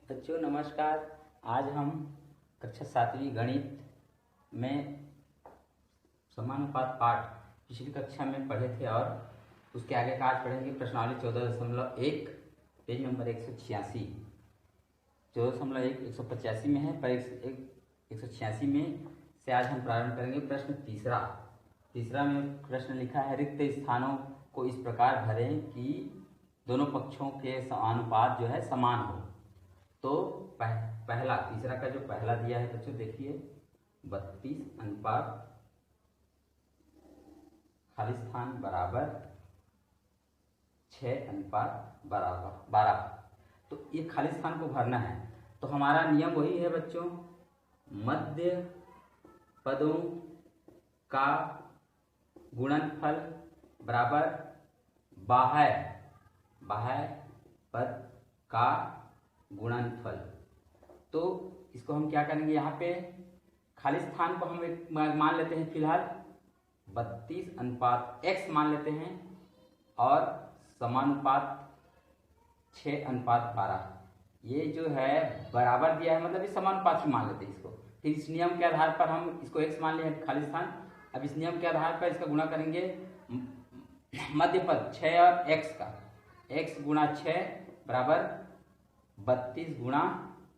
बच्चों नमस्कार। आज हम कक्षा 7वीं गणित में समानुपात पाठ पिछली कक्षा में पढ़े थे और उसके आगे का आज पढ़ेंगे प्रश्नावली 14.1 पेज नंबर 186। 14.1 185 में है पर 186 में से आज हम प्रारंभ करेंगे। प्रश्न तीसरा में प्रश्न लिखा है, रिक्त स्थानों को इस प्रकार भरें कि दोनों पक्षों के अनुपात जो है समान हो। तो तीसरा का जो पहला दिया है बच्चों देखिए, 32 अनुपात खाली स्थान बराबर 6 अनुपात बराबर 12। तो ये खाली स्थान को भरना है। तो हमारा नियम वही है बच्चों, मध्य पदों का गुणनफल बराबर बाह्य पद का गुणनफल। तो इसको हम क्या करेंगे, यहाँ पे खाली स्थान को हम एक मान लेते हैं फिलहाल 32 अनुपात x मान लेते हैं और समानुपात 6 अनुपात 12। ये जो है बराबर दिया है, मतलब इस समानुपात से मान लेते हैं इसको। फिर इस नियम के आधार पर हम इसको x मान लिए खाली स्थान। अब इस नियम के आधार पर इसका गुणा करेंगे मध्य पद 6 और x का, x गुणा 6 बराबर 32 गुणा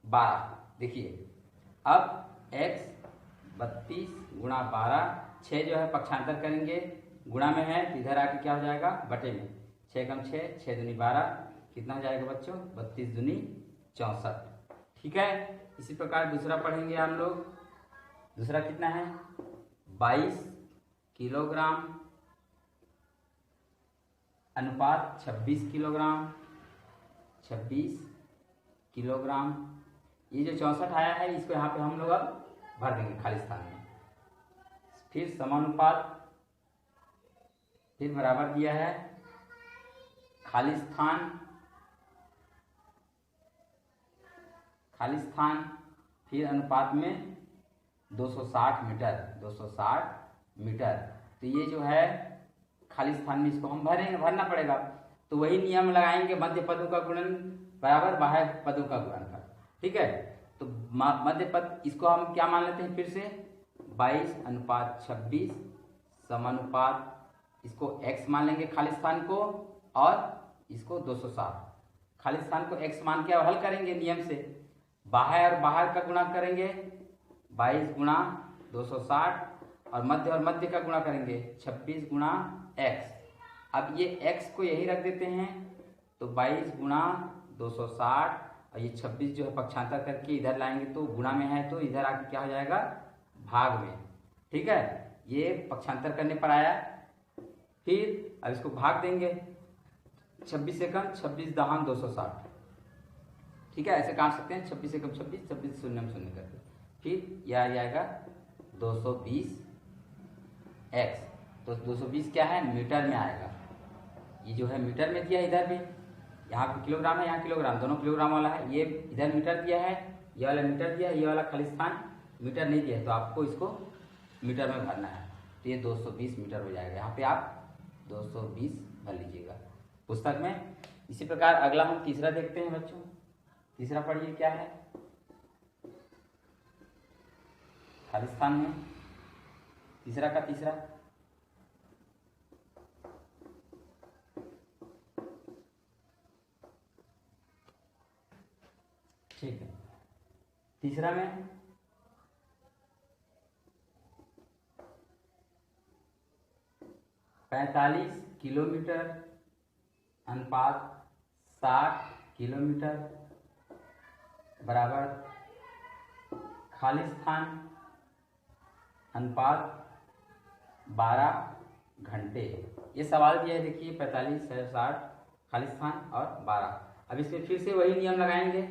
12। देखिए अब x 32 गुणा 12, 6 जो है पक्षांतर करेंगे, गुणा में है तो इधर आके क्या हो जाएगा बटे में, 6 कम 6, 6 दूनी 12, कितना हो जाएगा बच्चों 32 दूनी 64। ठीक है। इसी प्रकार दूसरा पढ़ेंगे हम लोग। दूसरा कितना है, 22 किलोग्राम अनुपात 26 किलोग्राम, 26 किलोग्राम। ये जो 64 आया है इसको यहाँ पे हम लोग अब भर देंगे खाली स्थान में। फिर समानुपात, फिर बराबर दिया है खाली स्थान, फिर अनुपात में 260 मीटर। तो ये जो है खाली स्थान में इसको हम भरना पड़ेगा। तो वही नियम लगाएंगे, मध्य पदों का गुणन बराबर बाह्य पदों का गुणनफल। ठीक है। तो मध्य पद इसको हम क्या मान लेते हैं फिर से, 22 अनुपात 26 समानुपात इसको x मान लेंगे खाली स्थान को और इसको 260। खाली स्थान को x मान के हल करेंगे नियम से, बाह्य और बाहर का गुणा करेंगे 22 गुणा 260 और मध्य का गुणा करेंगे 26 गुणा x। अब ये x को यही रख देते हैं, तो 22 गुणा 260 और ये 26 जो है पक्षांतर करके इधर लाएंगे तो गुणा में है तो इधर आके क्या हो जाएगा भाग में। ठीक है, ये पक्षांतर करने पर आया। फिर अब इसको भाग देंगे, 26 से कम 26 दहान 260। ठीक है, ऐसे काट सकते हैं, 26 से कम 26, 26 शून्य में शून्य करके फिर यह आ जाएगा 220 x। तो 220 क्या है, मीटर में आएगा। ये जो है मीटर में दिया है, इधर भी यहाँ पे किलोग्राम है, यहाँ किलोग्राम, दोनों किलोग्राम वाला है। ये इधर मीटर दिया है, ये वाला मीटर दिया है, ये वाला खाली स्थान मीटर नहीं दिया है, तो आपको इसको मीटर में भरना है। तो ये 220 मीटर हो जाएगा। यहाँ पे आप 220 भर लीजिएगा पुस्तक में। इसी प्रकार अगला हम तीसरा देखते हैं बच्चों। तीसरा पढ़िए क्या है, खाली स्थान में तीसरा का तीसरा, ठीक है। तीसरा में 45 किलोमीटर अनुपात 60 किलोमीटर बराबर खाली स्थान अनुपात 12 घंटे। ये सवाल दिया है, देखिए 45 है, 60 खाली स्थान और 12। अब इसमें फिर से वही नियम लगाएंगे,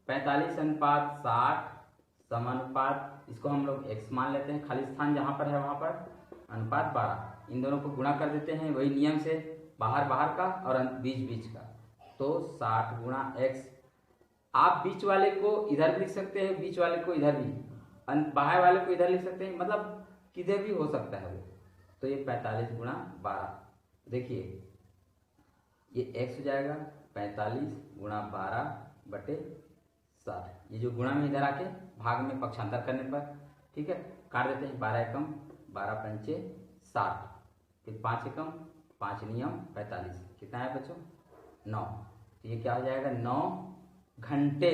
45 अनुपात 60 समानुपात इसको हम लोग x मान लेते हैं, खाली स्थान जहाँ पर है वहाँ पर अनुपात 12। इन दोनों को गुणा कर देते हैं वही नियम से, बाहर का और बीच का। तो 60 गुणा x। आप बीच वाले को इधर भी लिख सकते हैं, बीच वाले को इधर भी, बाहर वाले को इधर लिख सकते हैं, मतलब किधर भी हो सकता है वो। तो ये 45 गुणा 12, देखिए ये x हो जाएगा 45 गुणा 12 बटे सार। ये जो गुणा में इधर आके भाग में पक्षांतर करने पर, ठीक है, काट देते हैं। 12 एकम 12 पंचे 60, फिर 5 एकम 5 नियम 45, कितना है बच्चों 9। तो ये क्या हो जाएगा 9 घंटे।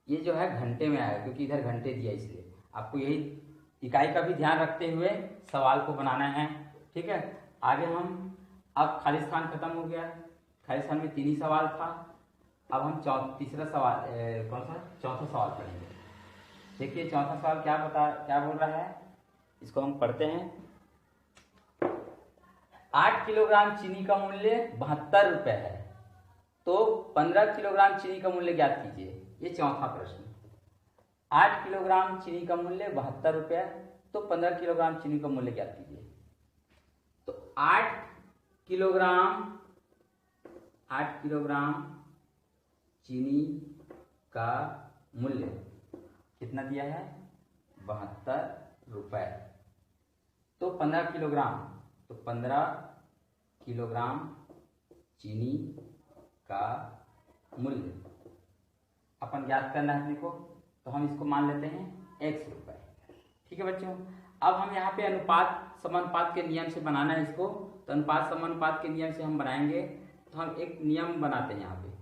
ये जो है घंटे में आएगा क्योंकि इधर घंटे दिया, इसलिए आपको यही इकाई का भी ध्यान रखते हुए सवाल को बनाना है, ठीक है। आगे हम, अब खाली स्थान खत्म हो गया, खाली स्थान में 3 ही सवाल था। अब हम तीसरा सवाल कौन सा चौथा सवाल पढ़ेंगे। देखिए चौथा सवाल क्या बोल रहा है, इसको हम पढ़ते हैं। 8 किलोग्राम चीनी का मूल्य 72 रुपए है, तो 15 किलोग्राम चीनी का मूल्य ज्ञात कीजिए। ये चौथा प्रश्न। 8 किलोग्राम चीनी का मूल्य 72 रुपये, तो 15 किलोग्राम चीनी का मूल्य ज्ञात कीजिए। तो 8 किलोग्राम चीनी का मूल्य कितना दिया है 72 रुपये, तो 15 किलोग्राम, तो 15 किलोग्राम चीनी का मूल्य अपन ज्ञात करना है अपने को, तो हम इसको मान लेते हैं x रुपये, ठीक है बच्चों। अब हम यहाँ पे अनुपात समानुपात के नियम से बनाना है इसको, तो अनुपात समानुपात के नियम से हम बनाएंगे। तो हम एक नियम बनाते हैं यहाँ पे,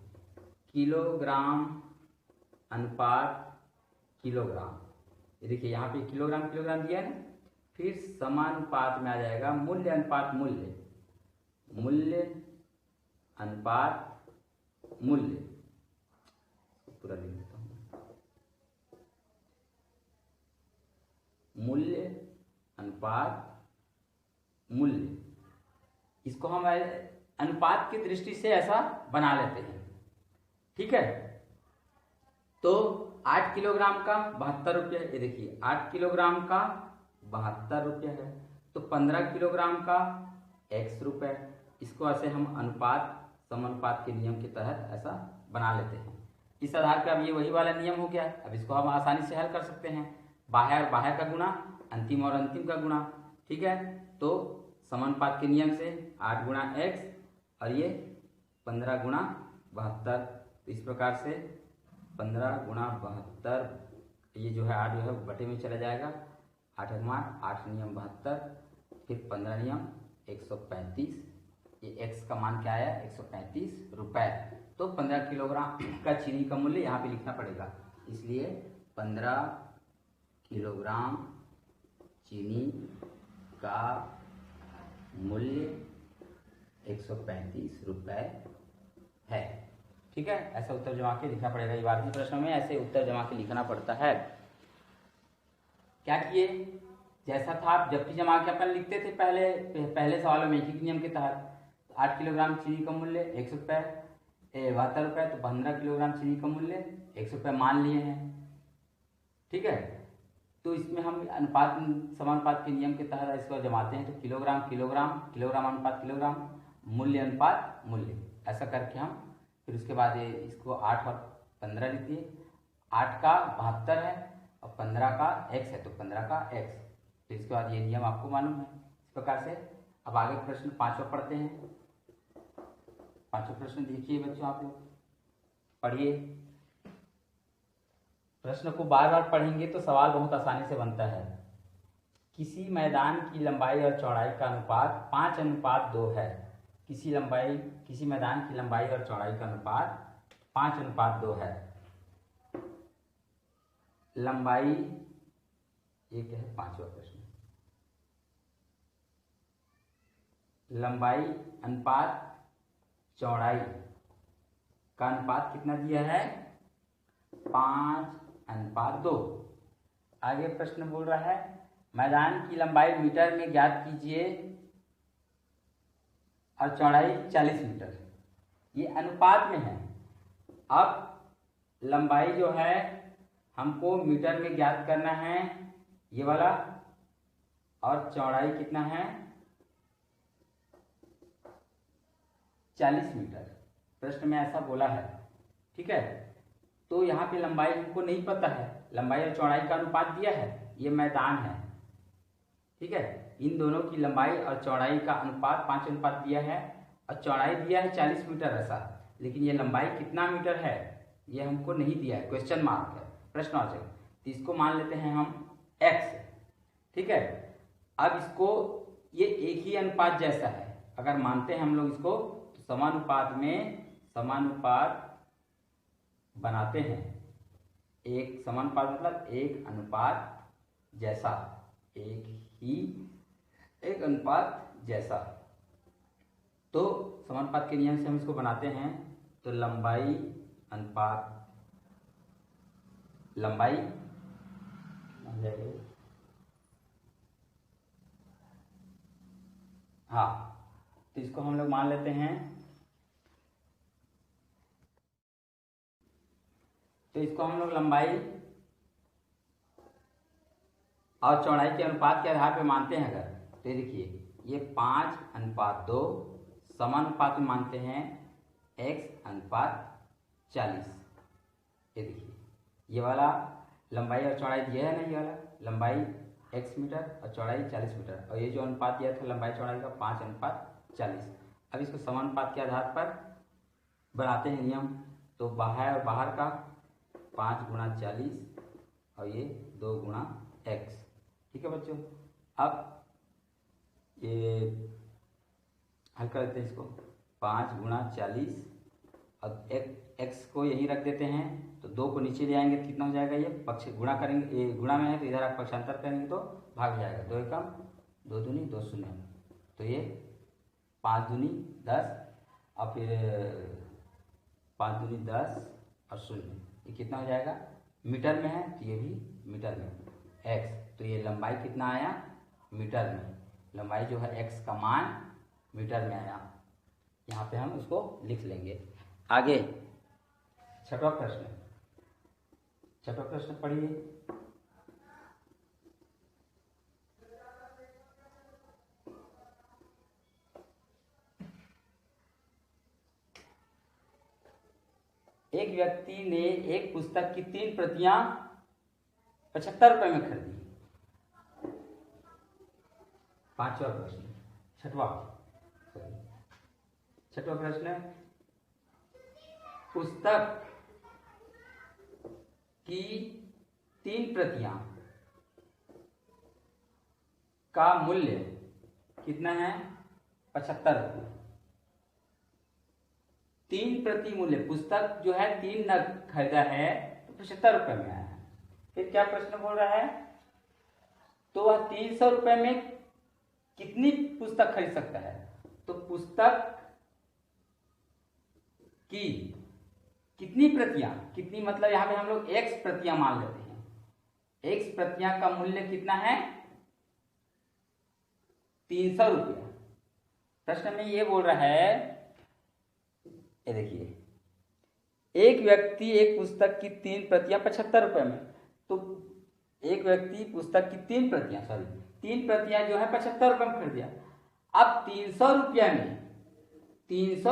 किलोग्राम अनुपात किलोग्राम। ये देखिए यहाँ पे किलोग्राम किलोग्राम दिया है ना, फिर समानुपात में आ जाएगा मूल्य अनुपात मूल्य, मूल्य अनुपात मूल्य, पूरा लिख देता हूँ, मूल्य अनुपात मूल्य। इसको हम अनुपात की दृष्टि से ऐसा बना लेते हैं, ठीक है। तो 8 किलोग्राम का 72 रुपये, ये देखिए 8 किलोग्राम का 72 रुपये है, तो 15 किलोग्राम का x रुपये। इसको ऐसे हम अनुपात समानुपात के नियम के तहत ऐसा बना लेते हैं। इस आधार पर अब ये वही वाला नियम हो गया। अब इसको हम आसानी से हल कर सकते हैं, बाह्य और बाह्य का गुणा, अंतिम और अंतिम का गुणा, ठीक है। तो समानुपात के नियम से 8 गुणा x और ये 15 गुणा 72, तो इस प्रकार से 15 गुणा 72, ये जो है 8 जो है बटे में चला जाएगा, 8 मान 8 नियम 72, फिर 15 नियम 135। ये x का मान क्या आया 135 रुपये। तो 15 किलोग्राम का चीनी का मूल्य यहाँ पे लिखना पड़ेगा, इसलिए 15 किलोग्राम चीनी का मूल्य 135 रुपये है, ठीक है। ऐसा उत्तर जमा के लिखना पड़ेगा। ये बाकी प्रश्नों में ऐसे उत्तर जमा के लिखना पड़ता है। क्या किए, जैसा था आप जब भी जमा के अपन लिखते थे पहले सवालों में एक ही नियम के तहत। 8 किलोग्राम चीनी का मूल्य 100 रुपये 72 रुपये, तो 15 किलोग्राम चीनी का मूल्य 100 रुपये मान लिए हैं, ठीक है। तो इसमें हम अनुपात समानुपात के नियम के तहत इसको जमाते हैं, तो किलोग्राम किलोग्राम किलोग्राम अनुपात किलोग्राम मूल्य अनुपात मूल्य, ऐसा करके हम फिर उसके बाद इसको 8 और 15 लिख दिए। 8 का 72 है और 15 का x है, तो 15 का x, तो इसके बाद ये नियम आपको मालूम है। इस प्रकार से अब आगे प्रश्न 5वां पढ़ते हैं। 5वां प्रश्न देखिए बच्चों, आप लोग पढ़िए। प्रश्न को बार बार पढ़ेंगे तो सवाल बहुत आसानी से बनता है। किसी मैदान की लंबाई और चौड़ाई का अनुपात 5:2 है। किसी मैदान की लंबाई और चौड़ाई का अनुपात 5:2 है। लंबाई, ये क्या है 5वां प्रश्न, लंबाई अनुपात चौड़ाई का अनुपात कितना दिया है 5:2। आगे प्रश्न बोल रहा है मैदान की लंबाई मीटर में ज्ञात कीजिए और चौड़ाई 40 मीटर। ये अनुपात में है। अब लंबाई जो है हमको मीटर में ज्ञात करना है, ये वाला, और चौड़ाई कितना है 40 मीटर। प्रश्न में ऐसा बोला है, ठीक है। तो यहाँ पे लंबाई हमको नहीं पता है, लंबाई और चौड़ाई का अनुपात दिया है, ये मैदान है, ठीक है। इन दोनों की लंबाई और चौड़ाई का अनुपात 5:2 दिया है और चौड़ाई दिया है 40 मीटर ऐसा, लेकिन ये लंबाई कितना मीटर है ये हमको नहीं दिया है, क्वेश्चन मार्क है, प्रश्नवाचक, तो इसको मान लेते हैं हम x, ठीक है। अब इसको ये एक ही अनुपात जैसा है, अगर मानते हैं हम लोग इसको तो समानुपात में समानुपात बनाते हैं, एक समानुपात मतलब एक अनुपात जैसा, एक अनुपात जैसा। तो समानुपात के नियम से हम इसको बनाते हैं, तो लंबाई अनुपात लंबाई, हाँ, तो इसको हम लोग मान लेते हैं, तो इसको हम लोग लंबाई और चौड़ाई के अनुपात के आधार पर मानते हैं अगर, तो ये देखिए ये 5:2 समानुपात में मानते हैं x:40। ये देखिए ये वाला लंबाई और चौड़ाई दिया है ना, ये वाला लंबाई x मीटर और चौड़ाई 40 मीटर, और ये जो अनुपात दिया था लंबाई चौड़ाई का 5:40। अब इसको समानुपात के आधार पर बनाते हैं नियम, तो बाहर और बाहर का 5 × 40 और ये 2 × x, ठीक है बच्चों। अब ये हल कर देते हैं इसको, 5 × 40 और x को यहीं रख देते हैं, तो 2 को नीचे ले आएंगे तो कितना हो जाएगा, ये पक्ष गुणा करेंगे, ये गुणा में है तो इधर आप पक्षांतर करेंगे तो भाग जाएगा, 2 एकम 2 दूनी 2 शून्य, तो ये 5 दूनी 10 और फिर 5 दूनी 10 और शून्य, ये कितना हो जाएगा, मीटर में है तो ये भी मीटर में x, तो ये लंबाई कितना आया, मीटर में, लंबाई जो है x का मान मीटर में आया। यहाँ पे हम उसको लिख लेंगे। आगे छठवां प्रश्न पढ़िए। एक व्यक्ति ने एक पुस्तक की 3 प्रतियां 75 रुपए में खरीदी। पांचवा प्रश्न, छठवां प्रश्न, पुस्तक की 3 प्रतियां का मूल्य कितना है, 75 रुपये। 3 प्रति मूल्य, पुस्तक जो है 3 नग खरीदा है तो 75 रुपये में आया है। फिर क्या प्रश्न बोल रहा है, तो वह 300 रुपये में कितनी पुस्तक खरीद सकता है, तो पुस्तक की कितनी प्रतियां, कितनी मतलब यहां पे हम लोग x प्रतियां मान लेते हैं, x प्रतियां का मूल्य कितना है, 300 रुपया। प्रश्न में ये बोल रहा है, ये देखिए एक व्यक्ति एक पुस्तक की 3 प्रतियां 75 रुपए में, तो एक व्यक्ति पुस्तक की 3 प्रतियां जो है 75 रुपए में खरीद दिया। अब 300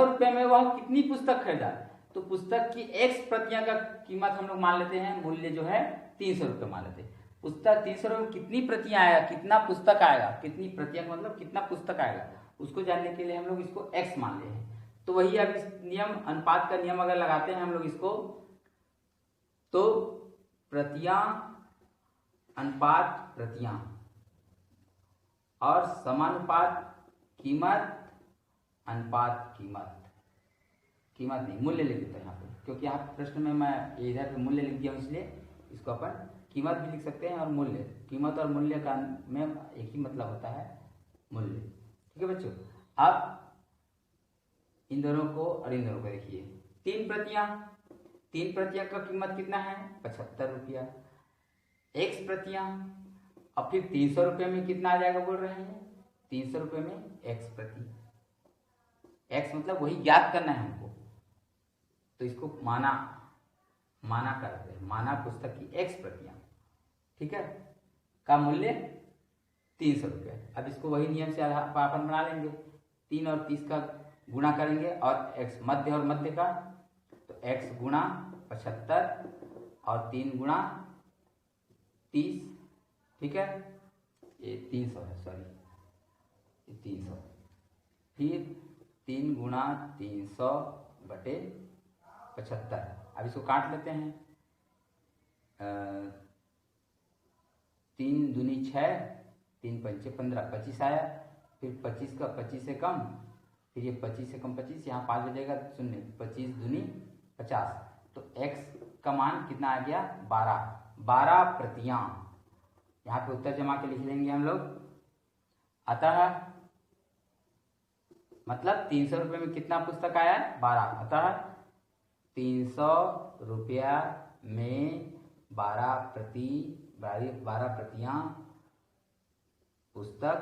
रुपये में वह कितनी पुस्तक खरीदा, तो पुस्तक की x प्रतियां का कीमत हम लोग मान लेते हैं, मूल्य जो है 300 रुपये मान लेते हैं। पुस्तक 300 रुपये में कितनी प्रतियां आएगा, कितना पुस्तक आएगा, कितनी प्रतियां मतलब कितना पुस्तक आएगा, उसको जानने के लिए हम लोग इसको x मान ले हैं। तो वही अब इस नियम, अनुपात का नियम अगर लगाते हैं हम लोग इसको, तो प्रतियां अनुपात प्रतियां और समानुपात कीमत अनुपात कीमत नहीं, मूल्य लिख देते हैं यहाँ पे, क्योंकि यहाँ प्रश्न में मैं इधर पे मूल्य लिख दिया हूँ, इसलिए इसको अपन कीमत भी लिख सकते हैं और मूल्य, कीमत और मूल्य का में एक ही मतलब होता है, मूल्य, ठीक है बच्चों। अब इन दोनों को और इन दोनों को देखिए, 3 प्रतियां का कीमत कितना है, 75 रुपया, x प्रतियां, और फिर 300 रुपये में कितना आ जाएगा बोल रहे हैं, 300 रुपये में x प्रति, x मतलब वही ज्ञात करना है हमको, तो इसको माना करते हैं, माना पुस्तक की x प्रतियां, ठीक है, का मूल्य 300 रुपये। अब इसको वही नियम से अपन बना लेंगे, 3 और 30 का गुणा करेंगे और x मध्य और मध्य का, तो x गुणा 75 और 3 गुणा 30, ठीक है, ये 300 है, सॉरी 300, फिर 3 गुणा 300 बटे 75। अब इसको काट लेते हैं। 3 दूनी 6, 3 पंचे 15, 25 आया। फिर 25 का 25 से कम, फिर ये 25 से कम 25, यहाँ 5 बजेगा 0, 25 दूनी 50। तो x का मान कितना आ गया? 12 प्रतियां। यहाँ पे उत्तर जमा के लिख लेंगे हम लोग। अतः मतलब 300 रुपये में कितना पुस्तक आया? 12। अतः 300 रुपया में 12 प्रतियां पुस्तक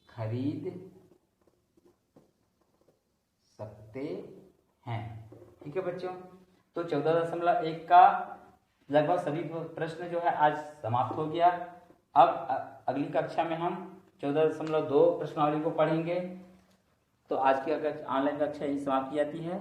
खरीद सकते हैं। ठीक है बच्चों, तो 14.1 का लगभग सभी प्रश्न जो है आज समाप्त हो गया। अब अगली कक्षा में हम 14.2 प्रश्नावली को पढ़ेंगे। तो आज की ऑनलाइन कक्षा यही समाप्त की जाती है।